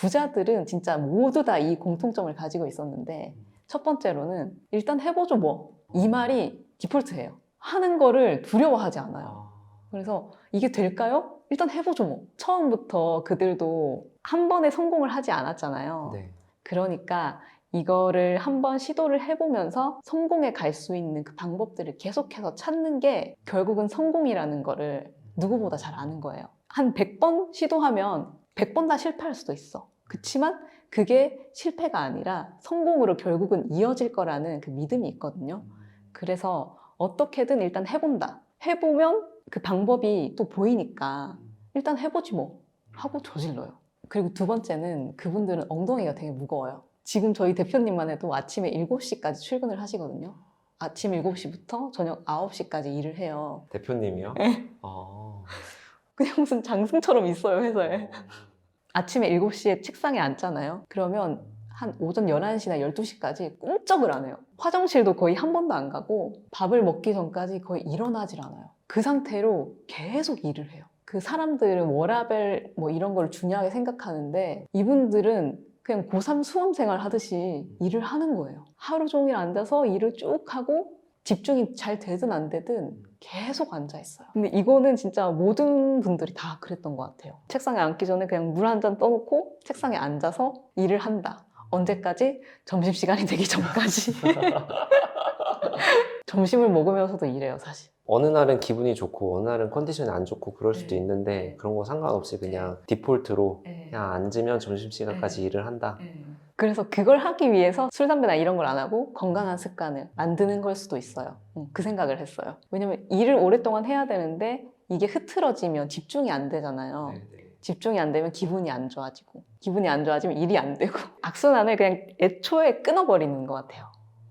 부자들은 진짜 모두 다 이 공통점을 가지고 있었는데 첫 번째로는 일단 해보죠 뭐. 이 말이 디폴트예요. 하는 거를 두려워하지 않아요. 그래서 이게 될까요? 일단 해보죠 뭐. 처음부터 그들도 한 번에 성공을 하지 않았잖아요. 네. 그러니까 이거를 한번 시도를 해보면서 성공에 갈 수 있는 그 방법들을 계속해서 찾는 게 결국은 성공이라는 거를 누구보다 잘 아는 거예요. 한 100번 시도하면 100번 다 실패할 수도 있어. 그치만 그게 실패가 아니라 성공으로 결국은 이어질 거라는 그 믿음이 있거든요. 그래서 어떻게든 일단 해본다. 해보면 그 방법이 또 보이니까 일단 해보지 뭐 하고 저질러요. 그리고 두 번째는 그분들은 엉덩이가 되게 무거워요. 지금 저희 대표님만 해도 아침에 7시까지 출근을 하시거든요. 아침 7시부터 저녁 9시까지 일을 해요. 대표님이요? 네. 그냥 무슨 장승처럼 있어요, 회사에. 아침에 7시에 책상에 앉잖아요. 그러면 한 오전 11시나 12시까지 꿈쩍을 안 해요. 화장실도 거의 한 번도 안 가고 밥을 먹기 전까지 거의 일어나질 않아요. 그 상태로 계속 일을 해요. 그 사람들은 워라밸 뭐 이런 걸 중요하게 생각하는데 이분들은 그냥 고3 수험 생활 하듯이 일을 하는 거예요. 하루 종일 앉아서 일을 쭉 하고 집중이 잘 되든 안 되든 계속 앉아 있어요. 근데 이거는 진짜 모든 분들이 다 그랬던 것 같아요. 책상에 앉기 전에 그냥 물 한 잔 떠놓고 책상에 앉아서 일을 한다. 언제까지? 점심시간이 되기 전까지. 점심을 먹으면서도 일해요, 사실. 어느 날은 기분이 좋고 어느 날은 컨디션이 안 좋고 그럴 수도 네. 있는데 네. 그런 거 상관없이 그냥 디폴트로 네. 그냥 앉으면 점심시간까지 일을 한다. 그래서 그걸 하기 위해서 술, 담배나 이런 걸 안 하고 건강한 습관을 만드는 걸 수도 있어요. 그 생각을 했어요. 왜냐면 일을 오랫동안 해야 되는데 이게 흐트러지면 집중이 안 되잖아요. 집중이 안 되면 기분이 안 좋아지고 기분이 안 좋아지면 일이 안 되고 악순환을 그냥 애초에 끊어버리는 것 같아요.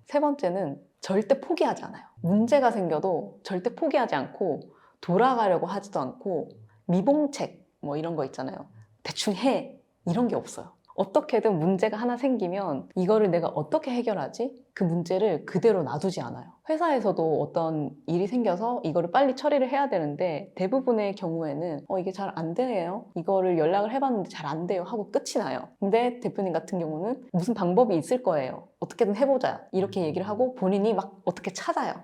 세 번째는 절대 포기하지 않아요. 문제가 생겨도 절대 포기하지 않고 돌아가려고 하지도 않고 미봉책 뭐 이런 거 있잖아요. 대충 해 이런 게 없어요. 어떻게든 문제가 하나 생기면 이거를 내가 어떻게 해결하지? 그 문제를 그대로 놔두지 않아요. 회사에서도 어떤 일이 생겨서 이거를 빨리 처리를 해야 되는데 대부분의 경우에는 이게 잘 안 되네요. 이거를 연락을 해봤는데 잘 안 돼요 하고 끝이 나요. 근데 대표님 같은 경우는 무슨 방법이 있을 거예요. 어떻게든 해보자. 이렇게 얘기를 하고 본인이 막 어떻게 찾아요.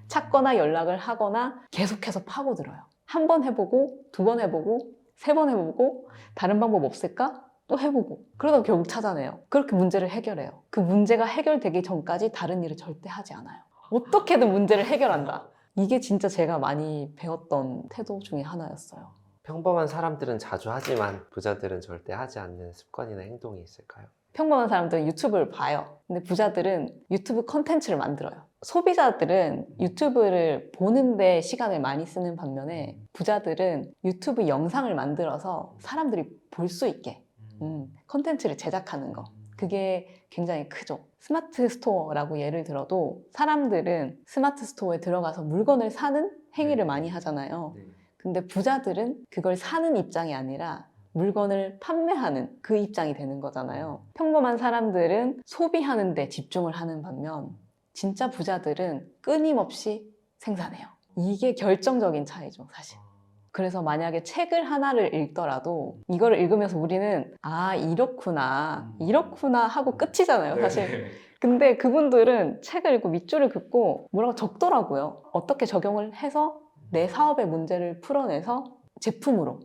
찾거나 연락을 하거나 계속해서 파고들어요. 한 번 해보고 두 번 해보고 세 번 해보고 다른 방법 없을까? 또 해보고 그러다가 결국 찾아내요. 그렇게 문제를 해결해요. 그 문제가 해결되기 전까지 다른 일을 절대 하지 않아요. 어떻게든 문제를 해결한다. 이게 진짜 제가 많이 배웠던 태도 중에 하나였어요. 평범한 사람들은 자주 하지만 부자들은 절대 하지 않는 습관이나 행동이 있을까요? 평범한 사람들은 유튜브를 봐요. 근데 부자들은 유튜브 컨텐츠를 만들어요. 소비자들은 유튜브를 보는데 시간을 많이 쓰는 반면에 부자들은 유튜브 영상을 만들어서 사람들이 볼 수 있게 컨텐츠를 제작하는 거. 그게 굉장히 크죠. 스마트 스토어라고 예를 들어도 사람들은 스마트 스토어에 들어가서 물건을 사는 행위를 많이 하잖아요. 근데 부자들은 그걸 사는 입장이 아니라 물건을 판매하는 그 입장이 되는 거잖아요. 평범한 사람들은 소비하는 데 집중을 하는 반면 진짜 부자들은 끊임없이 생산해요. 이게 결정적인 차이죠, 사실. 그래서 만약에 책을 하나를 읽더라도 이거를 읽으면서 우리는 이렇구나 하고 끝이잖아요, 사실. 근데 그분들은 책을 읽고 밑줄을 긋고 뭐라고 적더라고요. 어떻게 적용을 해서 내 사업의 문제를 풀어내서 제품으로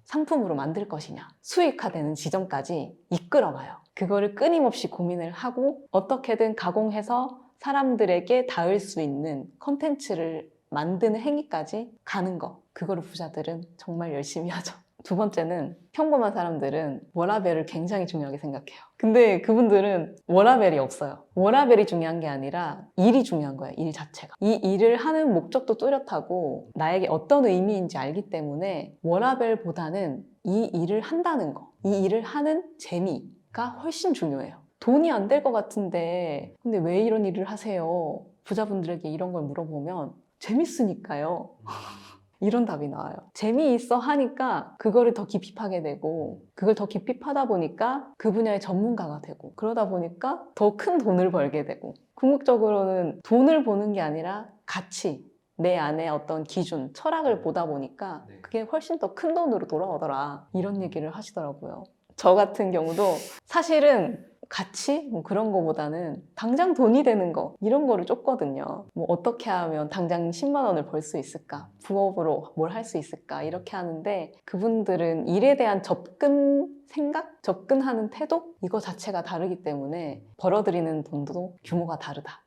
상품으로 만들 것이냐, 수익화되는 지점까지 이끌어가요. 그거를 끊임없이 고민을 하고 어떻게든 가공해서 사람들에게 닿을 수 있는 컨텐츠를 만드는 행위까지 가는 거. 그거를 부자들은 정말 열심히 하죠. 두 번째는 평범한 사람들은 워라밸을 굉장히 중요하게 생각해요. 근데 그분들은 워라밸이 없어요. 워라밸이 중요한 게 아니라 일이 중요한 거예요, 일 자체가. 이 일을 하는 목적도 뚜렷하고 나에게 어떤 의미인지 알기 때문에 워라밸보다는 이 일을 한다는 거, 이 일을 하는 재미가 훨씬 중요해요. 돈이 안 될 것 같은데 근데 왜 이런 일을 하세요? 부자분들에게 이런 걸 물어보면 재밌으니까요. 이런 답이 나와요. 재미있어 하니까 그거를 더 깊이 파게 되고 그걸 더 깊이 파다 보니까 그 분야의 전문가가 되고 그러다 보니까 더 큰 돈을 벌게 되고 궁극적으로는 돈을 보는 게 아니라 가치, 내 안에 어떤 기준, 철학을 보다 보니까 그게 훨씬 더 큰 돈으로 돌아오더라. 이런 얘기를 하시더라고요. 저 같은 경우도 사실은 가치? 뭐 그런 거보다는 당장 돈이 되는 거 이런 거를 쫓거든요. 뭐 어떻게 하면 당장 10만 원을 벌 수 있을까? 부업으로 뭘 할 수 있을까? 이렇게 하는데 그분들은 일에 대한 생각? 접근하는 태도? 이거 자체가 다르기 때문에 벌어들이는 돈도 규모가 다르다.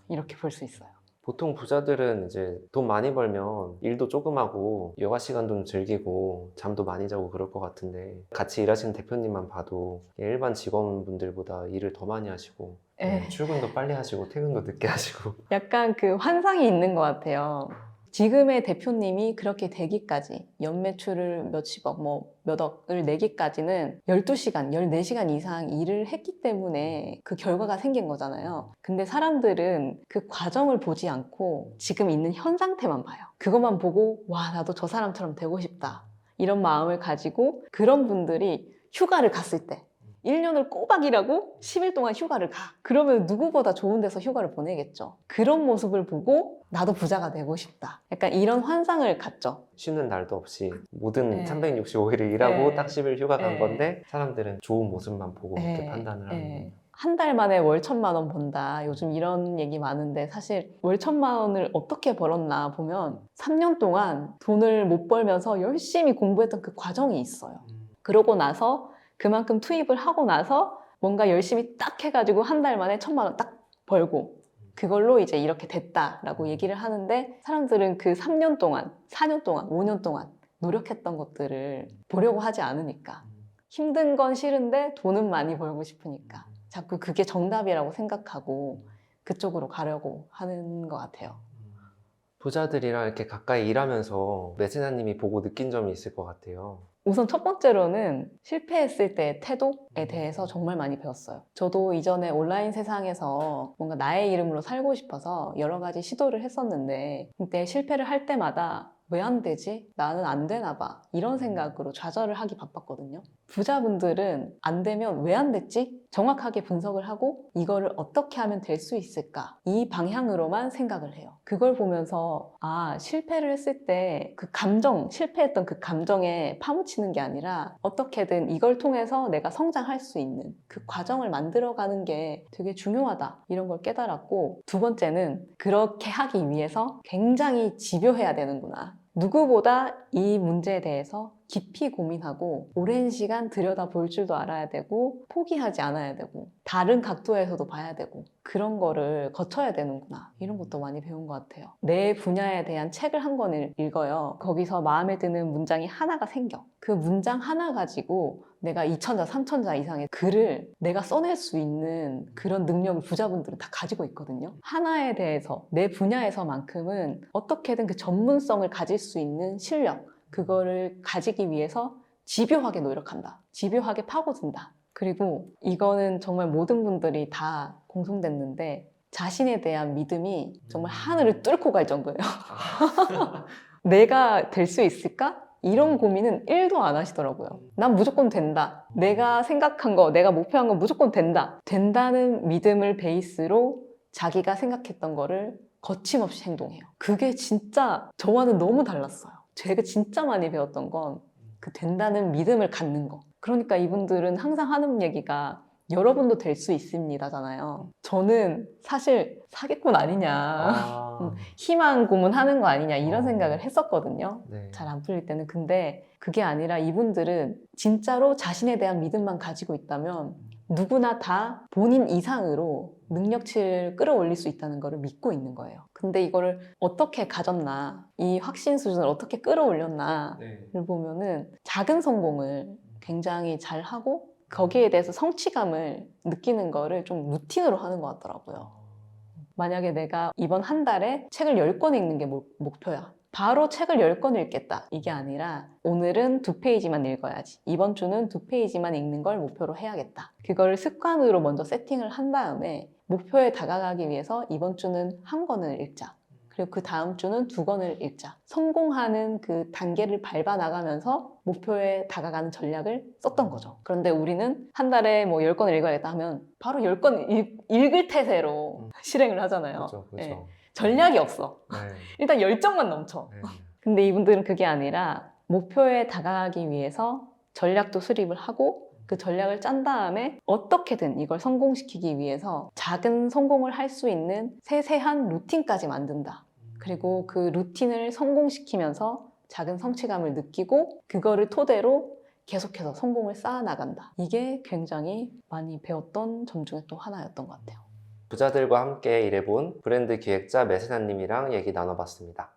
이렇게 볼 수 있어요. 보통 부자들은 이제 돈 많이 벌면 일도 조금 하고 여가 시간도 좀 즐기고 잠도 많이 자고 그럴 것 같은데 같이 일하시는 대표님만 봐도 일반 직원분들보다 일을 더 많이 하시고 에. 출근도 빨리 하시고 퇴근도 늦게 하시고 약간 그 환상이 있는 것 같아요. 지금의 대표님이 그렇게 되기까지 연매출을 몇십억, 뭐 몇억을 내기까지는 12시간, 14시간 이상 일을 했기 때문에 그 결과가 생긴 거잖아요. 근데 사람들은 그 과정을 보지 않고 지금 있는 현 상태만 봐요. 그것만 보고 와, 나도 저 사람처럼 되고 싶다. 이런 마음을 가지고 그런 분들이 휴가를 갔을 때 1년을 꼬박 일하고 10일 동안 휴가를 가. 그러면 누구보다 좋은 데서 휴가를 보내겠죠. 그런 모습을 보고 나도 부자가 되고 싶다. 약간 이런 환상을 갖죠. 쉬는 날도 없이 모든 네. 365일을 일하고 네. 딱 10일 휴가 간 네. 건데 사람들은 좋은 모습만 보고 그렇게 네. 판단을 하는 한 달 만에 월 1,000만 원 번다. 요즘 이런 얘기 많은데 사실 월 1,000만 원을 어떻게 벌었나 보면 3년 동안 돈을 못 벌면서 열심히 공부했던 그 과정이 있어요. 그러고 나서 그만큼 투입을 하고 나서 뭔가 열심히 딱 해가지고 한 달 만에 1,000만 원 딱 벌고 그걸로 이제 이렇게 됐다라고 얘기를 하는데 사람들은 그 3년 동안, 4년 동안, 5년 동안 노력했던 것들을 보려고 하지 않으니까 힘든 건 싫은데 돈은 많이 벌고 싶으니까 자꾸 그게 정답이라고 생각하고 그쪽으로 가려고 하는 것 같아요. 부자들이랑 이렇게 가까이 일하면서 메세나님이 보고 느낀 점이 있을 것 같아요. 우선 첫 번째로는 실패했을 때의 태도에 대해서 정말 많이 배웠어요. 저도 이전에 온라인 세상에서 뭔가 나의 이름으로 살고 싶어서 여러 가지 시도를 했었는데 그때 실패를 할 때마다 왜 안 되지? 나는 안 되나 봐. 이런 생각으로 좌절을 하기 바빴거든요. 부자분들은 안 되면 왜 안 됐지? 정확하게 분석을 하고 이거를 어떻게 하면 될 수 있을까? 이 방향으로만 생각을 해요. 그걸 보면서 아, 실패를 했을 때 그 감정, 실패했던 그 감정에 파묻히는 게 아니라 어떻게든 이걸 통해서 내가 성장할 수 있는 그 과정을 만들어가는 게 되게 중요하다. 이런 걸 깨달았고 두 번째는 그렇게 하기 위해서 굉장히 집요해야 되는구나. 누구보다 이 문제에 대해서 깊이 고민하고 오랜 시간 들여다볼 줄도 알아야 되고 포기하지 않아야 되고 다른 각도에서도 봐야 되고 그런 거를 거쳐야 되는구나 이런 것도 많이 배운 것 같아요. 내 분야에 대한 책을 한 권을 읽어요. 거기서 마음에 드는 문장이 하나가 생겨. 그 문장 하나 가지고 내가 2천자, 3천자 이상의 글을 내가 써낼 수 있는 그런 능력을 부자분들은 다 가지고 있거든요. 하나에 대해서 내 분야에서만큼은 어떻게든 그 전문성을 가질 수 있는 실력 그거를 가지기 위해서 집요하게 노력한다. 집요하게 파고든다. 그리고 이거는 정말 모든 분들이 다 공통됐는데 자신에 대한 믿음이 정말 하늘을 뚫고 갈 정도예요. 내가 될 수 있을까? 이런 고민은 1도 안 하시더라고요. 난 무조건 된다. 내가 생각한 거, 내가 목표한 거 무조건 된다. 된다는 믿음을 베이스로 자기가 생각했던 거를 거침없이 행동해요. 그게 진짜 저와는 너무 달랐어요. 제가 진짜 많이 배웠던 건 그 된다는 믿음을 갖는 거. 그러니까 이분들은 항상 하는 얘기가 여러분도 될 수 있습니다잖아요. 저는 사실 사기꾼 아니냐, 희망 고문하는 거 아니냐 이런 생각을 했었거든요. 네. 잘 안 풀릴 때는. 근데 그게 아니라 이분들은 진짜로 자신에 대한 믿음만 가지고 있다면 누구나 다 본인 이상으로 능력치를 끌어올릴 수 있다는 것을 믿고 있는 거예요. 근데 이거를 어떻게 가졌나, 이 확신 수준을 어떻게 끌어올렸나를 보면은 작은 성공을 굉장히 잘 하고 거기에 대해서 성취감을 느끼는 거를 좀 루틴으로 하는 것 같더라고요. 만약에 내가 이번 한 달에 책을 10권 읽는 게 목표야. 바로 책을 10권 읽겠다. 이게 아니라 오늘은 2페이지만 읽어야지. 이번 주는 2페이지만 읽는 걸 목표로 해야겠다. 그걸 습관으로 먼저 세팅을 한 다음에 목표에 다가가기 위해서 이번 주는 1권을 읽자. 그리고 그 다음 주는 2권을 읽자. 성공하는 그 단계를 밟아 나가면서 목표에 다가가는 전략을 썼던 거죠. 그런데 우리는 한 달에 뭐 10권을 읽어야겠다 하면 바로 10권 읽을 태세로 실행을 하잖아요. 그렇죠, 그렇죠. 네. 전략이 없어. 네. 일단 열정만 넘쳐. 네. 근데 이분들은 그게 아니라 목표에 다가가기 위해서 전략도 수립을 하고 그 전략을 짠 다음에 어떻게든 이걸 성공시키기 위해서 작은 성공을 할 수 있는 세세한 루틴까지 만든다. 그리고 그 루틴을 성공시키면서 작은 성취감을 느끼고 그거를 토대로 계속해서 성공을 쌓아나간다. 이게 굉장히 많이 배웠던 점 중에 또 하나였던 것 같아요. 부자들과 함께 일해본 브랜드 기획자 메세나님이랑 얘기 나눠봤습니다.